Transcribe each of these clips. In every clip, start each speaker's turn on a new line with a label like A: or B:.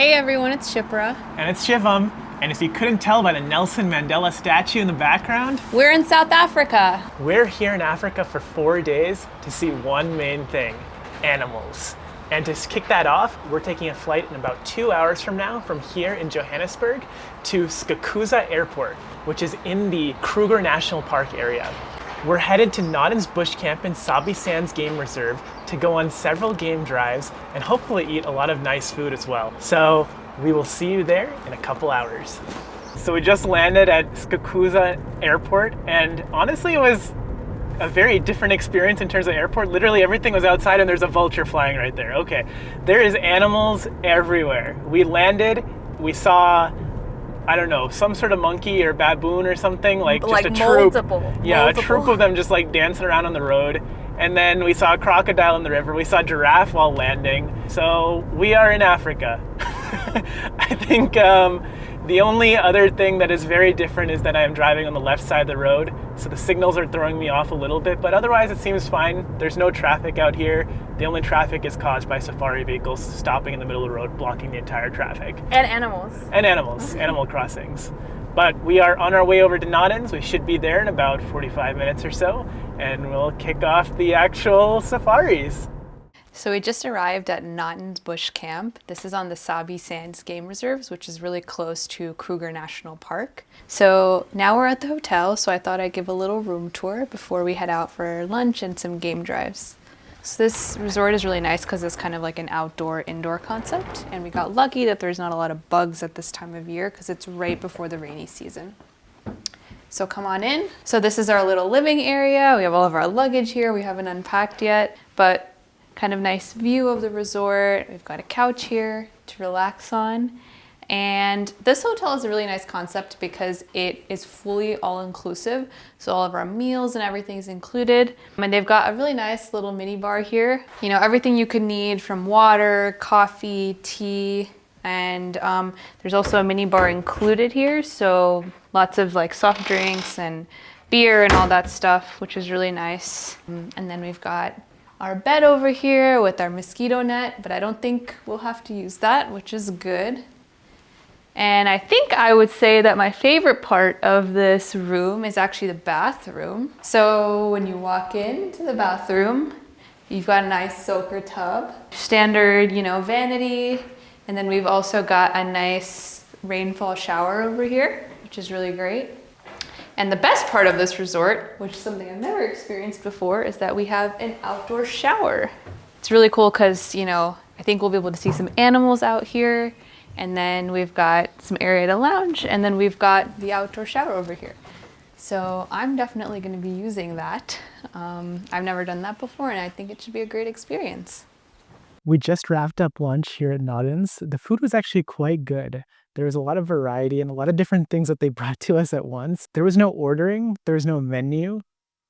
A: Hey everyone, it's Shipra.
B: And it's Shivam. And if you couldn't tell by the Nelson Mandela statue in the background,
A: We're in South Africa.
B: we're here in Africa for 4 days to see one main thing, animals. And to kick that off, we're taking a flight in about 2 hours from now from here in Johannesburg to Skukuza Airport, which is in the Kruger National Park area. We're headed to Nottens Bush Camp in Sabi Sands Game Reserve to go on several game drives and hopefully eat a lot of nice food as well. So we will see you there in a couple hours. So we just landed at Skukuza Airport, and honestly it was a very different experience in terms of airport. Literally everything was outside and there's a vulture flying right there. Okay, there is animals everywhere. We landed, we saw, I don't know, some sort of monkey or baboon or something, like just a troop. Yeah, a troop of them just like dancing around on the road. And then we saw a crocodile in the river. We saw a giraffe while landing. So we are in Africa. I think the only other thing that is very different is that I am driving on the left side of the road. So the signals are throwing me off a little bit, but otherwise it seems fine. There's no traffic out here. The only traffic is caused by safari vehicles stopping in the middle of the road, blocking the entire traffic.
A: And animals.
B: And animals, animal crossings. But we are on our way over to Nottens. We should be there in about 45 minutes or so, and we'll kick off the actual safaris.
A: So we just arrived at Nottens Bush Camp. This is on the Sabi Sands Game Reserves, which is really close to Kruger National Park. So now we're at the hotel, so I thought I'd give a little room tour before we head out for lunch and some game drives. So this resort is really nice because it's kind of like an outdoor-indoor concept, and we got lucky that there's not a lot of bugs at this time of year because it's right before the rainy season. So come on in. So this is our little living area. We have all of our luggage here. We haven't unpacked yet, but kind of nice view of the resort. We've got a couch here to relax on. And this hotel is a really nice concept because it is fully all-inclusive. So all of our meals and everything is included. And they've got a really nice little mini bar here. You know, everything you could need from water, coffee, tea, and there's also a mini bar included here. So lots of like soft drinks and beer and all that stuff, which is really nice. And then we've got our bed over here with our mosquito net, but I don't think we'll have to use that, which is good. And I think I would say that my favorite part of this room is actually the bathroom. So when you walk into the bathroom, you've got a nice soaker tub, standard, you know, vanity, and then we've also got a nice rainfall shower over here, which is really great. And the best part of this resort, which is something I've never experienced before, is that we have an outdoor shower. It's really cool because, you know, I think we'll be able to see some animals out here. And then we've got some area to lounge, and then we've got the outdoor shower over here. So I'm definitely going to be using that. I've never done that before, and I think it should be a great experience.
B: We just wrapped up lunch here at Nottens. The food was actually quite good. There was a lot of variety and a lot of different things that they brought to us at once. There was no ordering, there was no menu.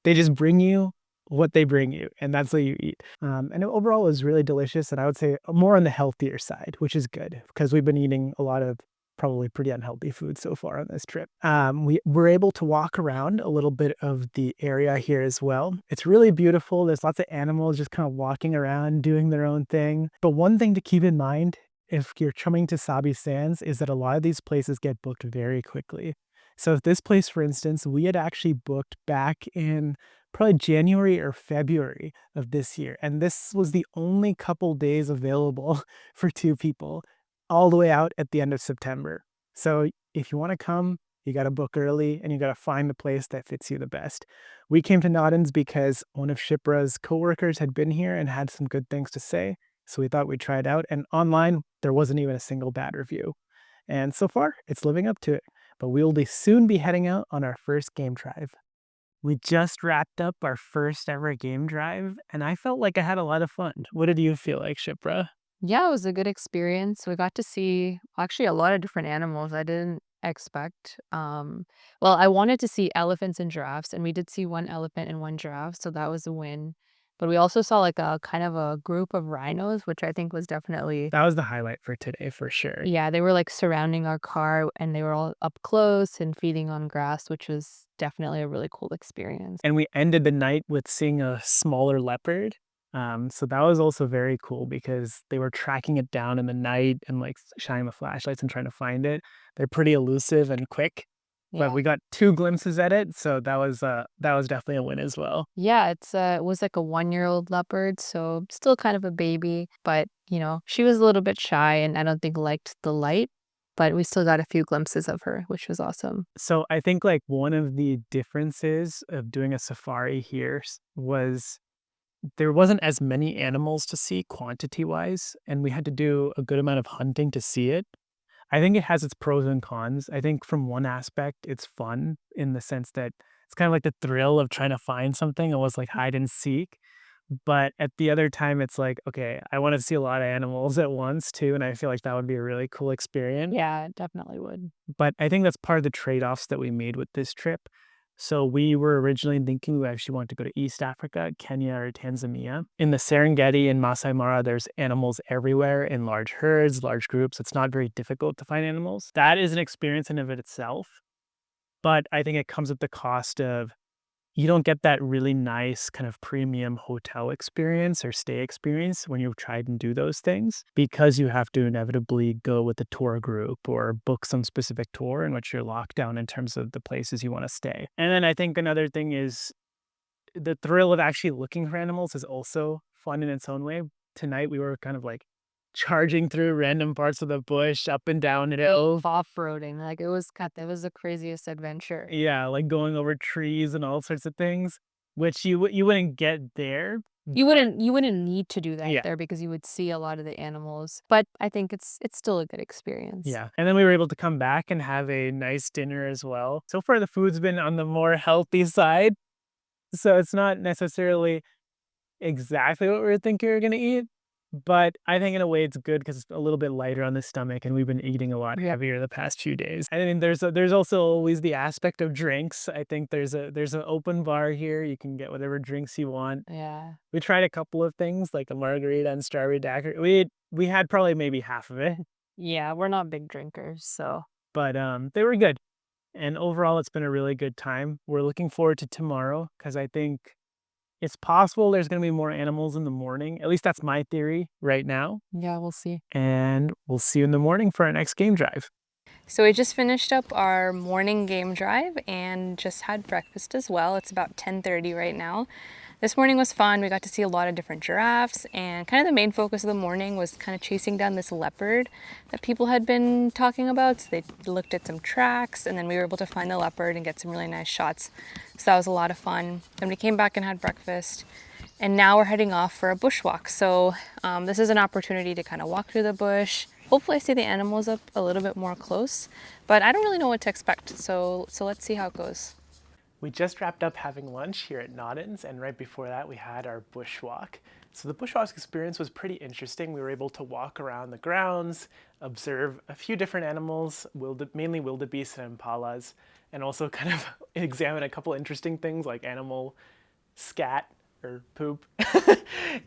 B: They just bring you what they bring you, and that's what you eat. And overall it was really delicious, and I would say more on the healthier side, which is good because we've been eating a lot of probably pretty unhealthy food so far on this trip. We were able to walk around a little bit of the area here as well. It's really beautiful. There's lots of animals just kind of walking around doing their own thing. But one thing to keep in mind if you're coming to Sabi Sands is that a lot of these places get booked very quickly. So if this place, for instance, we had actually booked back in probably January or February of this year. And this was the only couple days available for 2 people all the way out at the end of September. So if you want to come, you got to book early and you got to find the place that fits you the best. We came to Nottens because one of Shipra's coworkers had been here and had some good things to say. So we thought we'd try it out. And online, there wasn't even a single bad review. And so far, it's living up to it. But we will soon be heading out on our first game drive. We just wrapped up our first ever game drive, and I felt like I had a lot of fun. What did you feel like, Shipra?
A: Yeah, it was a good experience. We got to see actually a lot of different animals I didn't expect. Well, I wanted to see elephants and giraffes, and we did see one elephant and one giraffe, so that was a win. But we also saw like a kind of a group of rhinos, which I think was definitely,
B: That was the highlight for today, for sure.
A: yeah, they were like surrounding our car and they were all up close and feeding on grass, which was definitely a really cool experience.
B: And we ended the night with seeing a smaller leopard. So that was also very cool because they were tracking it down in the night and like shining the flashlights and trying to find it. They're pretty elusive and quick, but
A: Yeah.
B: we got 2 glimpses at it, so that was definitely a win as well.
A: Yeah, it was like a 1-year-old leopard, so still kind of a baby, but, she was a little bit shy and I don't think liked the light, but we still got a few glimpses of her, which was awesome.
B: So I think like one of the differences of doing a safari here was there wasn't as many animals to see quantity wise, and we had to do a good amount of hunting to see it. I think it has its pros and cons. I think from one aspect, it's fun in the sense that it's kind of like the thrill of trying to find something. It was like hide and seek. But at the other time, it's like, okay, I want to see a lot of animals at once too. And I feel like that would be a really cool experience.
A: Yeah, it definitely would.
B: But I think that's part of the trade-offs that we made with this trip. So we were originally thinking we actually wanted to go to East Africa, Kenya or Tanzania. In the Serengeti and Masai Mara, there's animals everywhere in large herds, large groups. It's not very difficult to find animals. That is an experience in of it itself, but I think it comes at the cost of you don't get that really nice kind of premium hotel experience or stay experience when you try and do those things because you have to inevitably go with a tour group or book some specific tour in which you're locked down in terms of the places you want to stay. And then I think another thing is the thrill of actually looking for animals is also fun in its own way. Tonight we were kind of like charging through random parts of the bush, up and down hills.
A: Off-roading, like, it was the craziest adventure.
B: Yeah, like going over trees and all sorts of things, which you wouldn't get there.
A: You wouldn't need to do that
B: Yeah,
A: there because you would see a lot of the animals, but I think it's still a good experience.
B: yeah. And then we were able to come back and have a nice dinner as well. So far, the food's been on the more healthy side, so it's not necessarily exactly what we were thinking we were gonna eat, but I think in a way it's good because it's a little bit lighter on the stomach, and we've been eating a lot heavier the past few days. I mean, there's also always the aspect of drinks. I think there's an open bar here. You can get whatever drinks you want.
A: Yeah.
B: We tried a couple of things like a margarita and strawberry daiquiri. We had probably maybe half of it,
A: Yeah, we're not big drinkers, so
B: but they were good. And overall, it's been a really good time. We're looking forward to tomorrow because I think it's possible there's going to be more animals in the morning. At least that's my theory right now.
A: yeah, we'll see.
B: And we'll see you in the morning for our next game drive.
A: So we just finished up our morning game drive and just had breakfast as well. It's about 10:30 right now. This morning was fun. We got to see a lot of different giraffes, and kind of the main focus of the morning was kind of chasing down this leopard that people had been talking about. So they looked at some tracks, and then we were able to find the leopard and get some really nice shots. So that was a lot of fun. Then we came back and had breakfast. And now we're heading off for a bushwalk. So this is an opportunity to kind of walk through the bush. Hopefully I see the animals up a little bit more close, but I don't really know what to expect. So let's see how it goes.
B: We just wrapped up having lunch here at Nottens, and right before that, we had our bushwalk. So the bushwalk experience was pretty interesting. We were able to walk around the grounds, observe a few different animals, mainly wildebeest and impalas, and also kind of examine a couple interesting things like animal scat or poop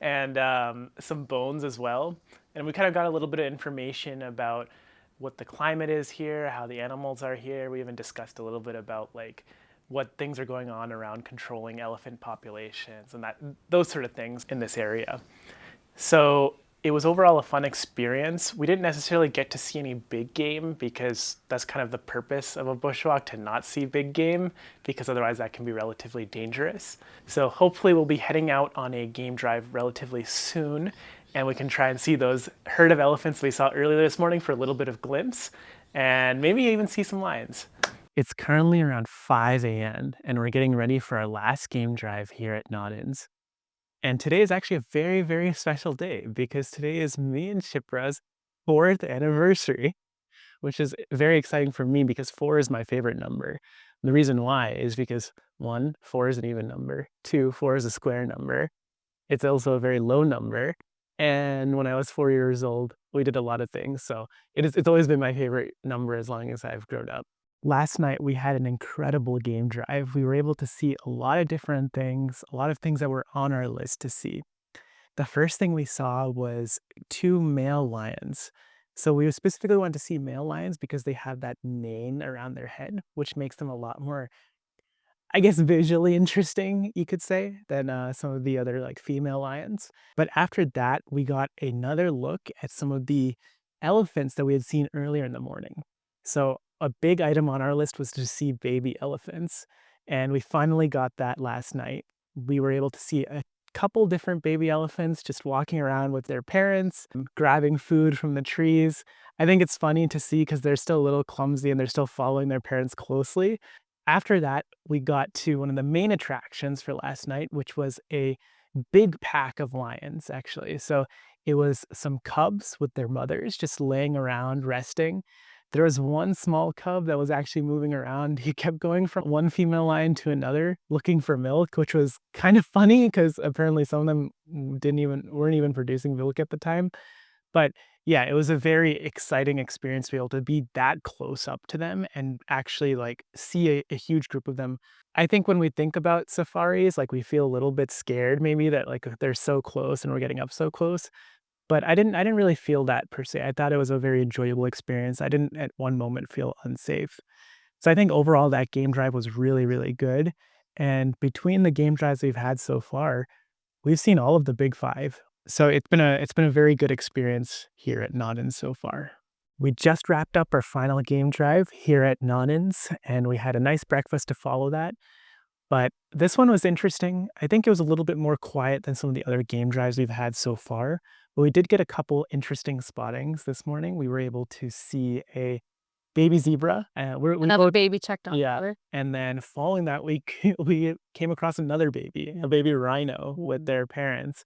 B: and some bones as well. And we kind of got a little bit of information about what the climate is here, how the animals are here. We even discussed a little bit about like what things are going on around controlling elephant populations and those sort of things in this area. So it was overall a fun experience. We didn't necessarily get to see any big game because that's kind of the purpose of a bushwalk, to not see big game, because otherwise that can be relatively dangerous. So hopefully we'll be heading out on a game drive relatively soon, and we can try and see those herd of elephants we saw earlier this morning for a little bit of glimpse, and maybe even see some lions. It's currently around 5 a.m. and we're getting ready for our last game drive here at Nottens. And today is actually a very, very special day because today is me and Shipra's 4th anniversary, which is very exciting for me because 4 is my favorite number. The reason why is because 1, 4 is an even number. 2, 4 is a square number. It's also a very low number. And when I was 4 years old, we did a lot of things. So it's always been my favorite number as long as I've grown up. Last night, we had an incredible game drive. We were able to see a lot of different things, a lot of things that were on our list to see. The first thing we saw was 2 male lions. So we specifically wanted to see male lions because they have that mane around their head, which makes them a lot more I guess, visually interesting, you could say, than some of the other like female lions. But after that, we got another look at some of the elephants that we had seen earlier in the morning. So a big item on our list was to see baby elephants, and we finally got that last night. We were able to see a couple different baby elephants just walking around with their parents, grabbing food from the trees. I think it's funny to see because they're still a little clumsy and they're still following their parents closely. After that, we got to one of the main attractions for last night, which was a big pack of lions, actually. So it was some cubs with their mothers just laying around resting. There was one small cub that was actually moving around. He kept going from one female lion to another looking for milk, which was kind of funny because apparently some of them weren't even producing milk at the time. But yeah, it was a very exciting experience to be able to be that close up to them and actually like see a huge group of them. I think when we think about safaris, like we feel a little bit scared maybe that like they're so close and we're getting up so close. But I didn't really feel that per se. I thought it was a very enjoyable experience. I didn't at one moment feel unsafe. So I think overall that game drive was really, really good. And between the game drives we've had so far, we've seen all of the big five. So it's been a very good experience here at Nottens so far. We just wrapped up our final game drive here at Nottens, and we had a nice breakfast to follow that. But this one was interesting. I think it was a little bit more quiet than some of the other game drives we've had so far. But we did get a couple interesting spottings this morning. We were able to see a baby zebra.
C: Another baby checked on
B: Yeah,
C: her.
B: and then following that, we came across another baby, a baby rhino with their parents,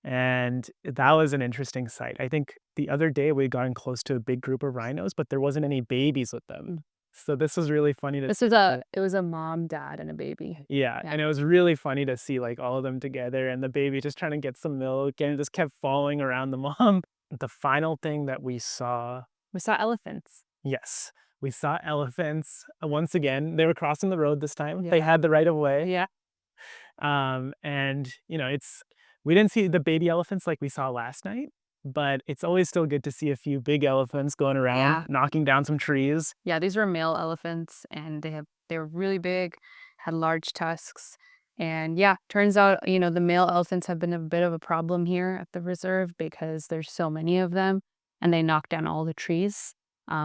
B: and that was an interesting sight. I think the other day we'd gotten close to a big group of rhinos, but there wasn't any babies with them. So this was really funny to
C: This was it was a mom, dad, and a baby.
B: yeah,
C: Yeah.
B: and it was really funny to see, like, all of them together and the baby just trying to get some milk and it just kept following around the mom. The final thing that we saw
C: We saw elephants.
B: yes, we saw elephants. Once again, they were crossing the road this time. They
C: Yeah.
B: had the right of way.
C: Yeah.
B: And, you know, we didn't see the baby elephants like we saw last night, but it's always still good to see a few big elephants going around,
C: Yeah.
B: knocking down some trees.
C: Yeah, these were male elephants, and they were really big, had large tusks. And yeah, turns out, the male elephants have been a bit of a problem here at the reserve because there's so many of them and they knock down all the trees,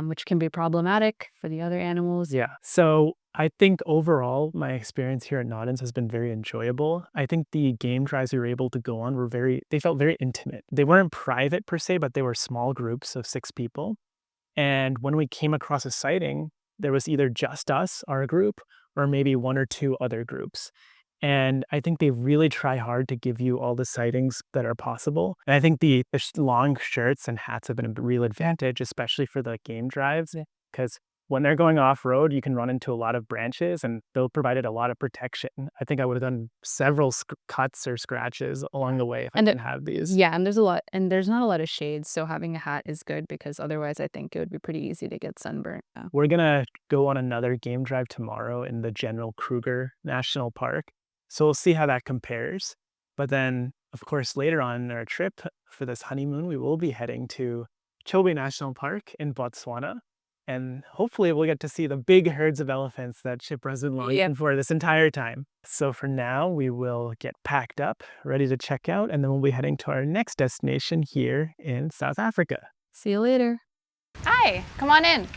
C: which can be problematic for the other animals.
B: Yeah. So I think overall, my experience here at Nottens has been very enjoyable. I think the game drives we were able to go on they felt very intimate. They weren't private per se, but they were small groups of 6 people. And when we came across a sighting, there was either just us, our group, or maybe one or two other groups. And I think they really try hard to give you all the sightings that are possible. And I think the long shirts and hats have been a real advantage, especially for the game drives, because when they're going off road, you can run into a lot of branches and they'll provided a lot of protection. I think I would have done several cuts or scratches along the way if I
C: And
B: didn't have these.
C: Yeah, and there's not a lot of shades, so having a hat is good because otherwise I think it would be pretty easy to get sunburnt. Yeah.
B: We're gonna go on another game drive tomorrow in the general Kruger National Park. So we'll see how that compares. But then, of course, later on in our trip for this honeymoon, we will be heading to Chobe National Park in Botswana. And hopefully we'll get to see the big herds of elephants that Shipra's been longing for this entire time. So for now, we will get packed up, ready to check out, and then we'll be heading to our next destination here in South Africa.
C: See you later.
A: Hi, come on in.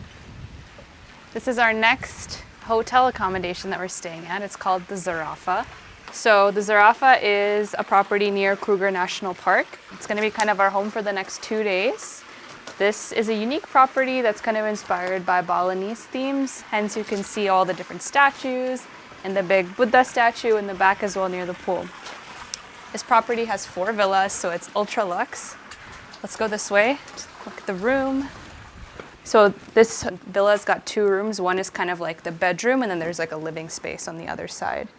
A: This is our next hotel accommodation that we're staying at. It's called the Zarafa. So the Zarafa is a property near Kruger National Park. It's going to be kind of our home for the next 2 days. This is a unique property that's kind of inspired by Balinese themes. Hence you can see all the different statues and the big Buddha statue in the back as well near the pool. This property has 4 villas, so it's ultra luxe. Let's go this way. Just look at the room. So this villa's got 2 rooms. One is kind of like the bedroom, and then there's like a living space on the other side.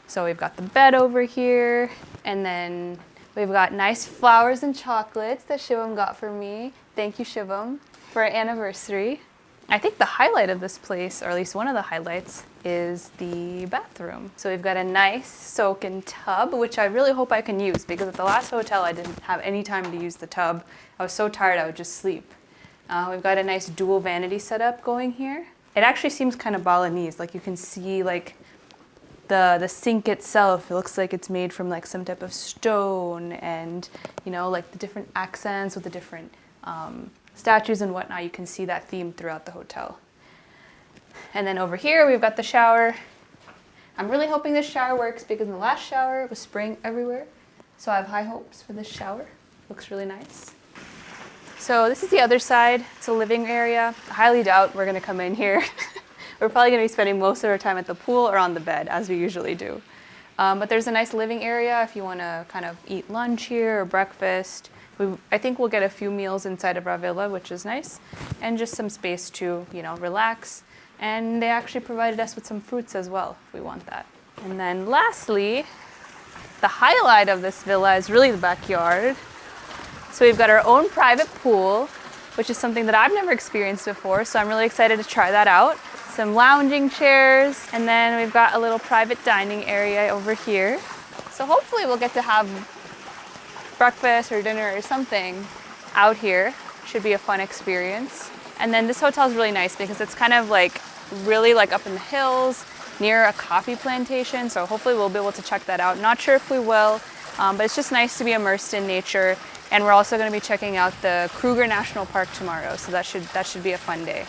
A: So we've got the bed over here, and then we've got nice flowers and chocolates that Shivam got for me. Thank you, Shivam, for our anniversary. I think the highlight of this place, or at least one of the highlights, is the bathroom. So we've got a nice soak-in tub, which I really hope I can use, because at the last hotel I didn't have any time to use the tub. I was so tired I would just sleep. We've got a nice dual vanity setup going here. It actually seems kind of Balinese, like you can see like the sink itself, it looks like it's made from like some type of stone, and you know, like the different accents with the different statues and whatnot. You can see that theme throughout the hotel. And then over here we've got the shower. I'm really hoping this shower works because in the last shower it was spraying everywhere. So I have high hopes for this shower. Looks really nice. So this is the other side. It's a living area. I highly doubt we're gonna come in here. We're probably gonna be spending most of our time at the pool or on the bed, as we usually do. But there's a nice living area if you wanna kind of eat lunch here or breakfast. I think we'll get a few meals inside of our villa, which is nice, and just some space to, you know, relax. And they actually provided us with some fruits as well, if we want that. And then lastly, the highlight of this villa is really the backyard. So we've got our own private pool, which is something that I've never experienced before, so I'm really excited to try that out. Some lounging chairs, and then we've got a little private dining area over here. So hopefully we'll get to have breakfast or dinner or something out here. Should be a fun experience. And then this hotel is really nice because it's kind of like really like up in the hills near a coffee plantation. So hopefully we'll be able to check that out. Not sure if we will, but it's just nice to be immersed in nature. And we're also going to be checking out the Kruger National Park tomorrow. So that should be a fun day.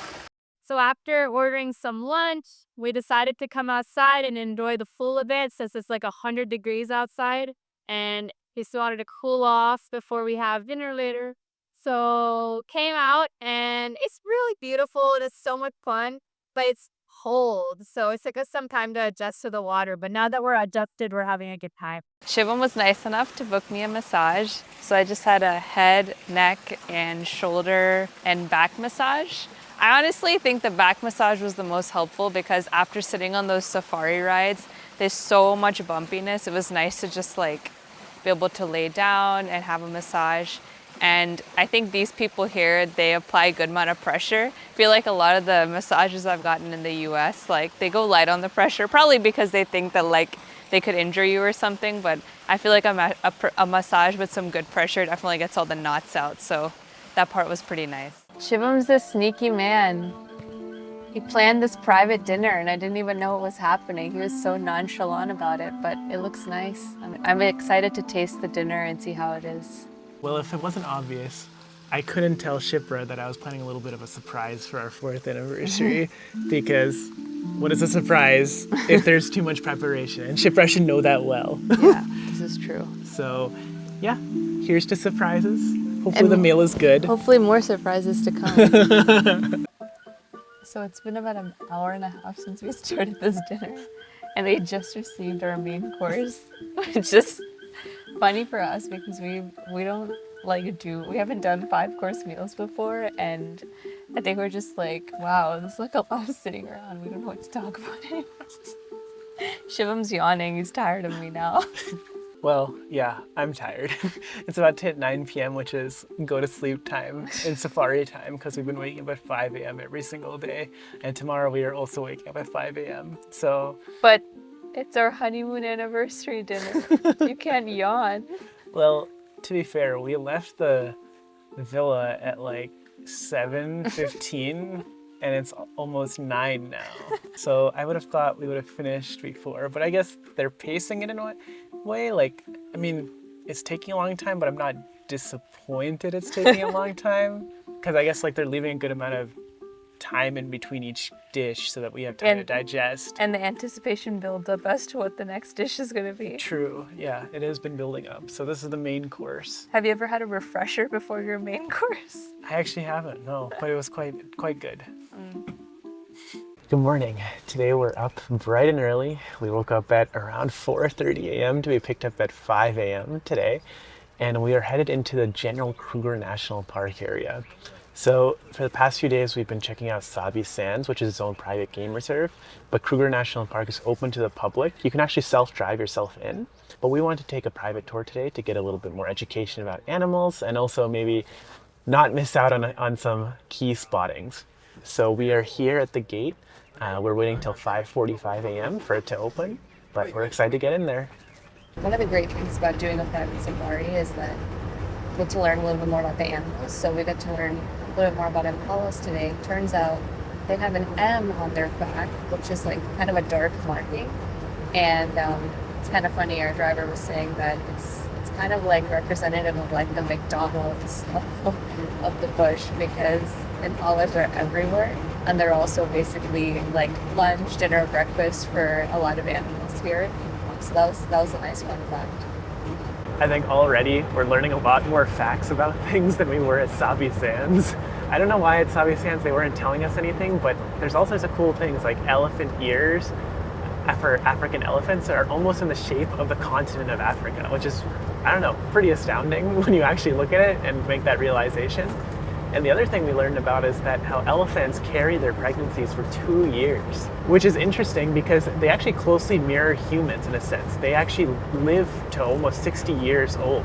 C: So after ordering some lunch, we decided to come outside and enjoy the full event since it's like 100 degrees outside. And we still wanted to cool off before we have dinner later. So came out and it's really beautiful and it's so much fun, but it's cold. So it took us some time to adjust to the water. But now that we're adjusted, we're having a good time.
A: Shivam was nice enough to book me a massage. So I just had a head, neck, and shoulder and back massage. I honestly think the back massage was the most helpful because after sitting on those safari rides, there's so much bumpiness. It was nice to just like be able to lay down and have a massage. And I think these people here, they apply a good amount of pressure. I feel like a lot of the massages I've gotten in the US, like they go light on the pressure, probably because they think that like they could injure you or something. But I feel like a massage with some good pressure definitely gets all the knots out. So that part was pretty nice. Shivam's this sneaky man. He planned this private dinner and I didn't even know what was happening. He was so nonchalant about it, but it looks nice. I'm excited to taste the dinner and see how it is.
B: Well, if it wasn't obvious, I couldn't tell Shipra that I was planning a little bit of a surprise for our 4th anniversary because what is a surprise if there's too much preparation? And Shipra should know that well.
A: Yeah, this is true.
B: So, yeah, here's to surprises. Hopefully the meal is good.
A: Hopefully more surprises to come. So it's been about an hour and a half since we started this dinner and we just received our main course, which is funny for us because we don't we haven't done 5-course meals before, and I think we're just like, wow, this is like a lot of sitting around. We don't know what to talk about anymore. Shivam's yawning. He's tired of me now.
B: Well, yeah, I'm tired. It's about to hit 9 p.m., which is go to sleep time and safari time because we've been waking up at 5 a.m. every single day. And tomorrow we are also waking up at 5 a.m. So.
A: But it's our honeymoon anniversary dinner. You can't yawn.
B: Well, to be fair, we left the villa at like 7:15 and it's almost 9 now. So I would have thought we would have finished before, but I guess they're pacing it in a way. Like, I mean, it's taking a long time, but I'm not disappointed it's taking a long time because I guess like they're leaving a good amount of time in between each dish so that we have time to digest.
A: And the anticipation builds up as to what the next dish is going to be.
B: True. Yeah, it has been building up. So this is the main course.
A: Have you ever had a refresher before your main course?
B: I actually haven't, no, but it was quite good. Good morning. Today we're up bright and early. We woke up at around 4:30 a.m. to be picked up at 5 a.m. today. And we are headed into the general Kruger National Park area. So for the past few days, we've been checking out Sabi Sands, which is its own private game reserve. But Kruger National Park is open to the public. You can actually self-drive yourself in. But we wanted to take a private tour today to get a little bit more education about animals and also maybe not miss out on some key spottings. So we are here at the gate. We're waiting till 5:45 a.m. for it to open, but we're excited to get in there.
D: One of the great things about doing a private safari is that we get to learn a little bit more about the animals. So we got to learn a little bit more about impalas today. Turns out they have an M on their back, which is like kind of a dark marking. And it's kind of funny. Our driver was saying that it's kind of like representative of like the McDonald's of the bush, because impalas are everywhere, and they're also basically like lunch, dinner, breakfast for a lot of animals here. So that was a nice fun fact.
B: I think already we're learning a lot more facts about things than we were at Sabi Sands. I don't know why at Sabi Sands they weren't telling us anything, but there's all sorts of cool things like elephant ears for African elephants are almost in the shape of the continent of Africa, which is, I don't know, pretty astounding when you actually look at it and make that realization. And the other thing we learned about is that how elephants carry their pregnancies for 2 years, which is interesting because they actually closely mirror humans in a sense. They actually live to almost 60 years old,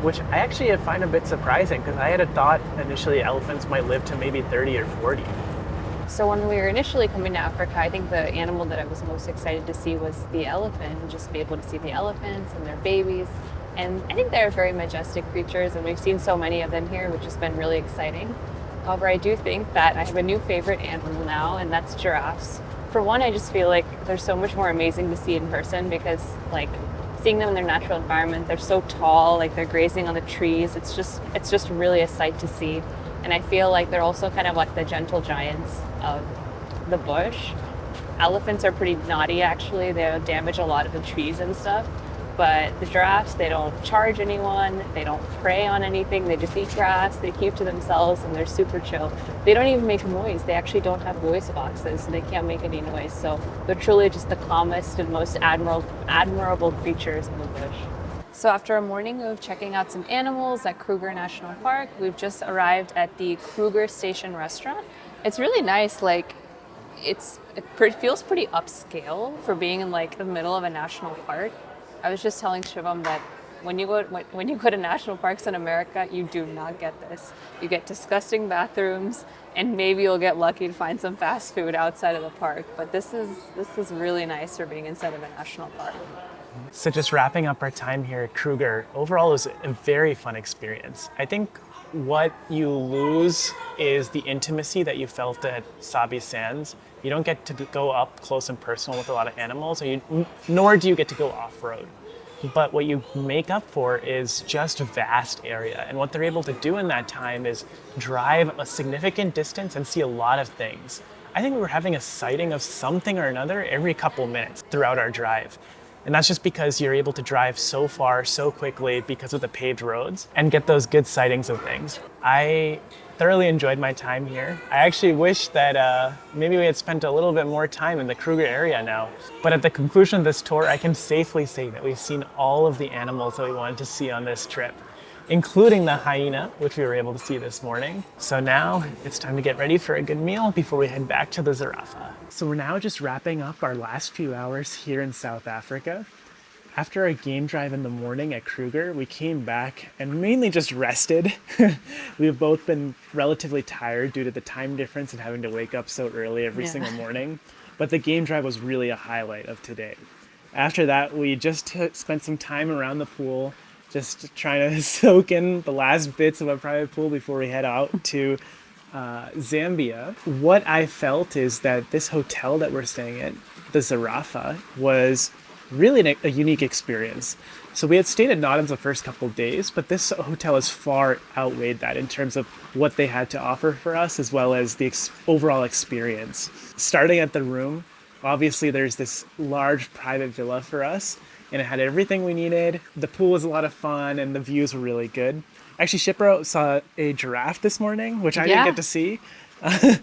B: which I actually find a bit surprising because I had thought initially elephants might live to maybe 30 or 40.
D: So when we were initially coming to Africa, I think the animal that I was most excited to see was the elephant, and just be able to see the elephants and their babies. And I think they're very majestic creatures, and we've seen so many of them here, which has been really exciting. However, I do think that I have a new favorite animal now, and that's giraffes. For one, I just feel like they're so much more amazing to see in person because, like, seeing them in their natural environment, they're so tall, like they're grazing on the trees. It's just really a sight to see. And I feel like they're also kind of like the gentle giants of the bush. Elephants are pretty naughty, actually. They'll damage a lot of the trees and stuff. But the giraffes, they don't charge anyone, they don't prey on anything, they just eat grass, they keep to themselves, and they're super chill. They don't even make noise. They actually don't have voice boxes, so they can't make any noise. So they're truly just the calmest and most admirable creatures in the bush. So after a morning of checking out some animals at Kruger National Park, we've just arrived at the Kruger Station restaurant. It's really nice. Like, it feels pretty upscale for being in like the middle of a national park. I was just telling Shivam that when you go to national parks in America, you do not get this. You get disgusting bathrooms, and maybe you'll get lucky to find some fast food outside of the park. But this is really nice for being inside of a national park.
B: So just wrapping up our time here at Kruger, overall it was a very fun experience. I think what you lose is the intimacy that you felt at Sabi Sands. You don't get to go up close and personal with a lot of animals, nor do you get to go off-road. But what you make up for is just a vast area. And what they're able to do in that time is drive a significant distance and see a lot of things. I think we were having a sighting of something or another every couple minutes throughout our drive. And that's just because you're able to drive so far so quickly because of the paved roads and get those good sightings of things. I thoroughly enjoyed my time here. I actually wish that maybe we had spent a little bit more time in the Kruger area now. But at the conclusion of this tour, I can safely say that we've seen all of the animals that we wanted to see on this trip, including the hyena, which we were able to see this morning. So now it's time to get ready for a good meal before we head back to the Zarafa. So we're now just wrapping up our last few hours here in South Africa. After our game drive in the morning at Kruger, we came back and mainly just rested. We've both been relatively tired due to the time difference and having to wake up so early every single morning. But the game drive was really a highlight of today. After that, we just spent some time around the pool, just trying to soak in the last bits of a private pool before we head out to Zambia. What I felt is that this hotel that we're staying at, the Zarafa, was really a unique experience. So we had stayed at Nottens the first couple of days, but this hotel has far outweighed that in terms of what they had to offer for us, as well as the overall experience. Starting at the room, obviously there's this large private villa for us, and it had everything we needed. The pool was a lot of fun, and the views were really good. Actually, Shipro saw a giraffe this morning, which I didn't get to see.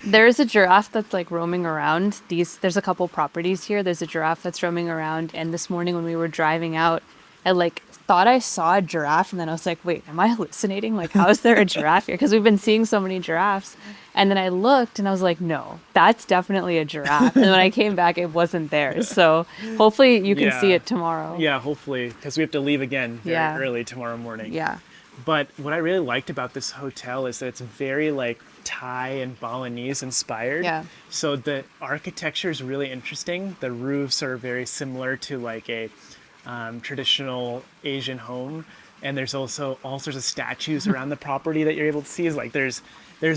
C: There's a giraffe that's like roaming around. There's a couple properties here. There's a giraffe that's roaming around. And this morning when we were driving out, I like thought I saw a giraffe, and then I was like, wait, am I hallucinating? Like, how is there a giraffe here? Because we've been seeing so many giraffes. And then I looked and I was like, no, that's definitely a giraffe. And when I came back, it wasn't there. So hopefully you can see it tomorrow.
B: Yeah, hopefully, because we have to leave again very early tomorrow morning.
C: Yeah.
B: But what I really liked about this hotel is that it's very like Thai and Balinese inspired.
C: Yeah.
B: So the architecture is really interesting. The roofs are very similar to like a traditional Asian home. And there's also all sorts of statues around the property that you're able to see. Is like there's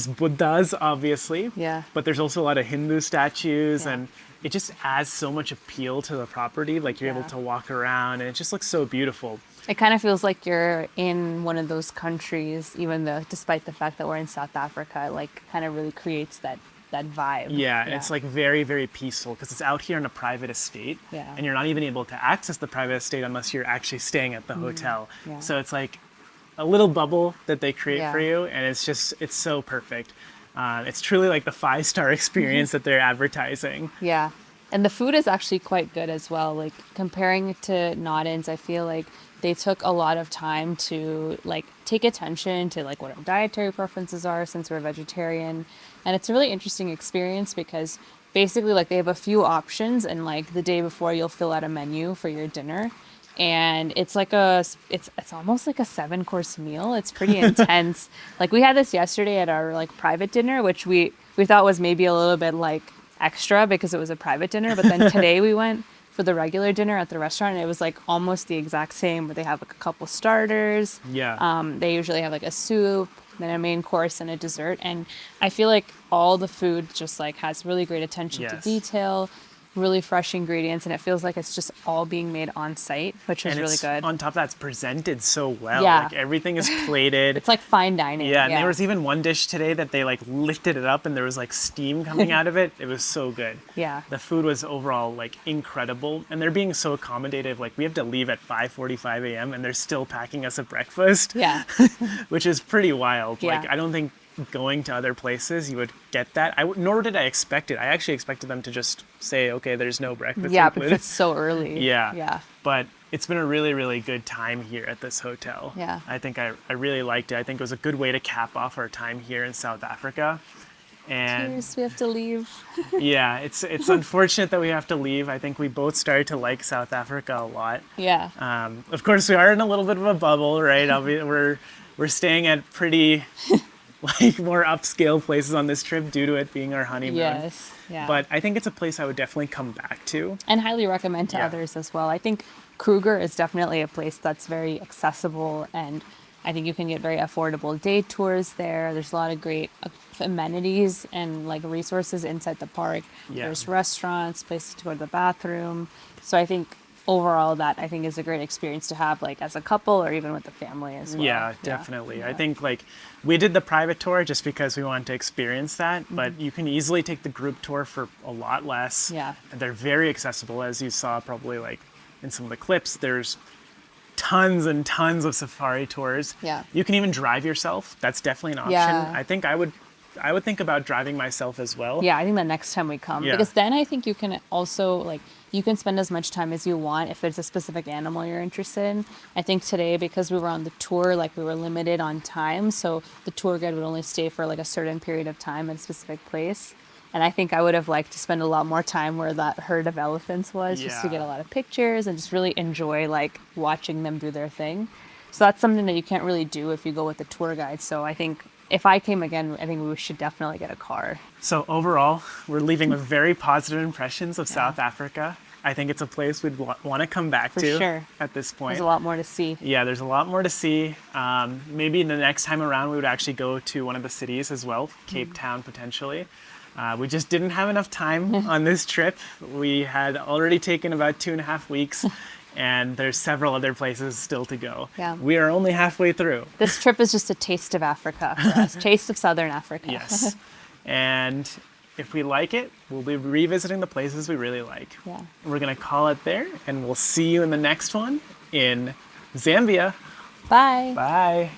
B: Buddhas, obviously.
C: Yeah.
B: But there's also a lot of Hindu statues and it just adds so much appeal to the property. Like you're able
C: Yeah.
B: to walk around and it just looks so beautiful.
C: It kind of feels like you're in one of those countries, even though, despite the fact that we're in South Africa, it like kind of really creates that vibe.
B: Yeah, and it's like very, very peaceful because it's out here on a private estate.
C: Yeah.
B: And you're not even able to access the private estate unless you're actually staying at the hotel.
C: Yeah.
B: So it's like a little bubble that they create
C: Yeah.
B: for you, and it's so perfect. It's truly like the 5-star experience that they're advertising.
C: Yeah. And the food is actually quite good as well. Like comparing it to Nottens, I feel like they took a lot of time to like take attention to like what our dietary preferences are since we're vegetarian. And it's a really interesting experience because basically like they have a few options and like the day before you'll fill out a menu for your dinner. And it's like it's almost like a 7-course meal. It's pretty intense. Like we had this yesterday at our like private dinner, which we thought was maybe a little bit like extra because it was a private dinner. But then today we went for the regular dinner at the restaurant and it was like almost the exact same, where they have like a couple starters.
B: Yeah.
C: They usually have like a soup, then a main course and a dessert. And I feel like all the food just like has really great attention to
B: Yes.
C: detail, really fresh ingredients, and it feels like it's just all being made on site, which is
B: And
C: really
B: it's,
C: good.
B: on top of that, it's presented so well.
C: Yeah.
B: Like everything is plated.
C: It's like fine dining.
B: Yeah, and there was even one dish today that they like lifted it up and there was like steam coming out of it. It was so good.
C: Yeah.
B: The food was overall like incredible, and they're being so accommodative. Like we have to leave at 5:45 a.m. and they're still packing us a breakfast.
C: Yeah.
B: Which is pretty wild.
C: Yeah.
B: Like I don't think going to other places you would get that. Nor did I expect it. I actually expected them to just say, okay, there's no breakfast
C: Yeah,
B: included.
C: because it's so early.
B: Yeah.
C: Yeah.
B: But it's been a really, really good time here at this hotel.
C: Yeah.
B: I think I really liked it. I think it was a good way to cap off our time here in South Africa. And
C: Cheers, we have to leave.
B: yeah, it's unfortunate that we have to leave. I think we both started to like South Africa a lot.
C: Yeah.
B: Of course, we are in a little bit of a bubble, right? We're staying at pretty like more upscale places on this trip due to it being our honeymoon.
C: Yes. Yeah.
B: But I think it's a place I would definitely come back to.
C: And highly recommend to
B: Yeah.
C: others as well. I think Kruger is definitely a place that's very accessible, and I think you can get very affordable day tours there. There's a lot of great amenities and like resources inside the park.
B: Yeah.
C: There's restaurants, places to go to the bathroom. So I think overall that I think is a great experience to have like as a couple or even with the family as well.
B: Yeah, definitely. I
C: Yeah.
B: think like we did the private tour just because we wanted to experience that,
C: Mm-hmm.
B: but you can easily take the group tour for a lot less.
C: Yeah.
B: And they're very accessible, as you saw probably like in some of the clips. There's tons and tons of safari tours.
C: Yeah.
B: You can even drive yourself. That's definitely an option.
C: Yeah.
B: I think I would think about driving myself as well.
C: Yeah, I think the next time we come,
B: Yeah.
C: because then I think you can also like you can spend as much time as you want if there's a specific animal you're interested in. I think today, because we were on the tour, like we were limited on time, so the tour guide would only stay for like a certain period of time in a specific place. And I think I would have liked to spend a lot more time where that herd of elephants was, just to
B: Yeah.
C: get a lot of pictures and just really enjoy like watching them do their thing. So that's something that you can't really do if you go with the tour guide. So I think if I came again, I think we should definitely get a car.
B: So overall, we're leaving with very positive impressions of South Africa. I think it's a place we'd want to come back to
C: sure.
B: at this point.
C: There's a lot more to see.
B: Yeah, there's a lot more to see. Maybe the next time around, we would actually go to one of the cities as well, Cape Town potentially. We just didn't have enough time on this trip. We had already taken about 2.5 weeks, and there's several other places still to go.
C: Yeah.
B: We are only halfway through.
C: This trip is just a taste of Africa for us, taste of Southern Africa.
B: Yes. And if we like it, we'll be revisiting the places we really like.
C: Yeah.
B: We're going to call it there, and we'll see you in the next one in Zambia.
C: Bye.
B: Bye.